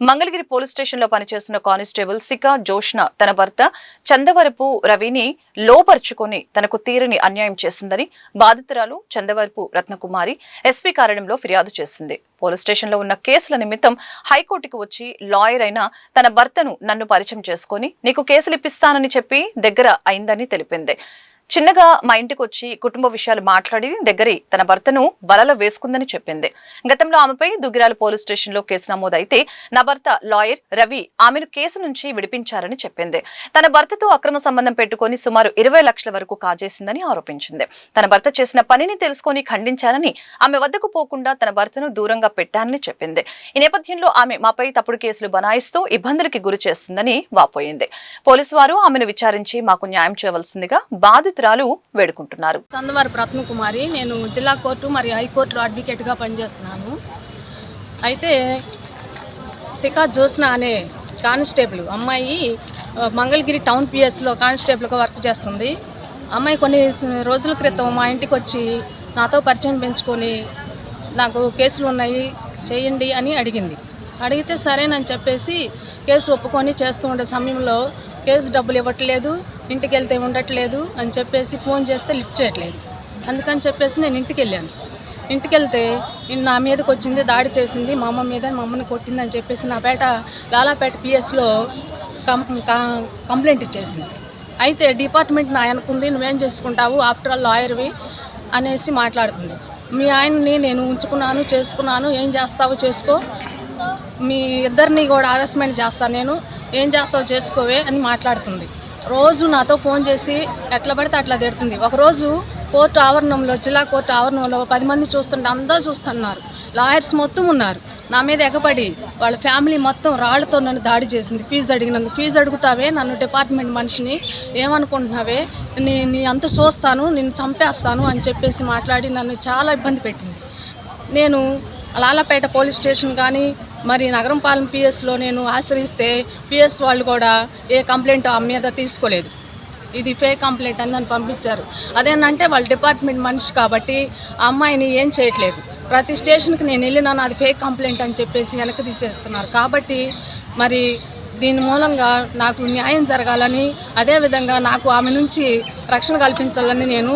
Mangalagiri police station లో పనిచేస్తున్న constable cica Joshna తన భర్త చందవరపు రవిని లోపరుచుకొని తనకు తీరని అన్యాయం చేసిందని బాధితురాలు చందవరపు రత్నకుమారి ఎస్పీ కార్యాలయంలో ఫిర్యాదు చేసింది. పోలీస్ స్టేషన్ లో ఉన్న కేసుల నిమిత్తం హైకోర్టుకు వచ్చి లాయర్ అయిన తన భర్తను నన్ను పరిచయం చేసుకుని నీకు కేసులు ఇప్పిస్తానని చెప్పి దగ్గర అయిందని తెలిపింది. చిన్నగా మా ఇంటికి వచ్చి కుటుంబ విషయాలు మాట్లాడి దగ్గరి తన భర్తను వలలో వేసుకుందని చెప్పింది. గతంలో ఆమెపై దుగ్గిరాల పోలీస్ స్టేషన్ లో కేసు నమోదైతే నా భర్త లాయర్ రవి ఆమెను కేసు నుంచి విడిపించారని చెప్పింది. తన భర్తతో అక్రమ సంబంధం పెట్టుకుని సుమారు 20 లక్షల వరకు కాజేసిందని ఆరోపించింది. తన భర్త చేసిన పనిని తెలుసుకొని ఖండించానని, ఆమె వద్దకు పోకుండా తన భర్తను దూరంగా పెట్టానని చెప్పింది. ఈ నేపథ్యంలో ఆమె మాపై తప్పుడు కేసులు బనాయిస్తూ ఇబ్బందులకి గురి చేస్తుందని వాపోయింది. పోలీసు వారు ఆమెను విచారించి మాకు న్యాయం చేయవలసిందిగా బాధితురాలు వేడుకుంటున్నారు. చందవరపు రత్నకుమారి, నేను జిల్లా కోర్టు మరియు హైకోర్టులో అడ్వకేట్గా పనిచేస్తున్నాను. అయితే సికా జోస్న అనే కానిస్టేబుల్ అమ్మాయి మంగళగిరి టౌన్ పిఎస్లో కానిస్టేబుల్గా వర్క్ చేస్తుంది. అమ్మాయి కొన్ని రోజుల క్రితం మా ఇంటికి వచ్చి నాతో పరిచయం పెంచుకొని నాకు కేసులు ఉన్నాయి చేయండి అని అడిగితే సరేనని చెప్పేసి కేసు ఒప్పుకొని చేస్తూ ఉండే సమయంలో కేసు డబ్బులు ఇవ్వట్లేదు, ఇంటికి వెళ్తే ఉండట్లేదు అని చెప్పేసి ఫోన్ చేస్తే లిఫ్ట్ చేయట్లేదు. అందుకని చెప్పేసి నేను ఇంటికి వెళ్ళాను. ఇంటికి వెళ్తే నా మీదకి వచ్చింది, దాడి చేసింది, మా అమ్మ మీద, మా అమ్మని కొట్టింది అని చెప్పేసి నా లాలాపేట పిఎస్లో కంప్లైంట్ ఇచ్చేసింది. అయితే డిపార్ట్మెంట్ నా అనుకుంది, నువ్వేం చేసుకుంటావు, ఆఫ్టర్ ఆల్ లాయర్వి అనేసి మాట్లాడుతుంది. మీ ఆయన్ని నేను ఉంచుకున్నాను, చేసుకున్నాను, ఏం చేస్తావో చేసుకో, మీ ఇద్దరిని కూడా హరాస్మెంట్ చేస్తాను, నేను ఏం చేస్తావో చేసుకోవే అని మాట్లాడుతుంది. రోజు నాతో ఫోన్ చేసి ఎట్లా పడితే అట్లా తిడుతుంది. ఒకరోజు కోర్టు ఆవరణంలో, జిల్లా కోర్టు ఆవరణంలో 10 మంది చూస్తుంటే అందరూ చూస్తున్నారు, లాయర్స్ మొత్తం ఉన్నారు. నా మీద ఎగపడి వాళ్ళ ఫ్యామిలీ మొత్తం రాళ్లతో నన్ను దాడి చేసింది. ఫీజు అడుగుతావే, నన్ను డిపార్ట్మెంట్ మనిషిని ఏమనుకుంటున్నావే, నీ అంత చూస్తాను, నిన్ను చంపేస్తాను అని చెప్పేసి మాట్లాడి నన్ను చాలా ఇబ్బంది పెట్టింది. నేను లాలాపేట పోలీస్ స్టేషన్ కానీ మరి నగరంపాలెం పిఎస్లో నేను ఆశ్రయిస్తే పిఎస్ వాళ్ళు కూడా ఏ కంప్లైంట్ ఆ మీద తీసుకోలేదు. ఇది ఫేక్ కంప్లైంట్ అని నన్ను పంపించారు. అదేంటంటే వాళ్ళ డిపార్ట్మెంట్ మనిషి కాబట్టి ఆ అమ్మాయిని ఏం చేయట్లేదు. ప్రతి స్టేషన్కి నేను వెళ్ళినా అది ఫేక్ కంప్లైంట్ అని చెప్పేసి వెనక్కి తీసేస్తున్నారు. కాబట్టి మరి దీని మూలంగా నాకు న్యాయం జరగాలని, అదేవిధంగా నాకు ఆమె నుంచి రక్షణ కల్పించాలని నేను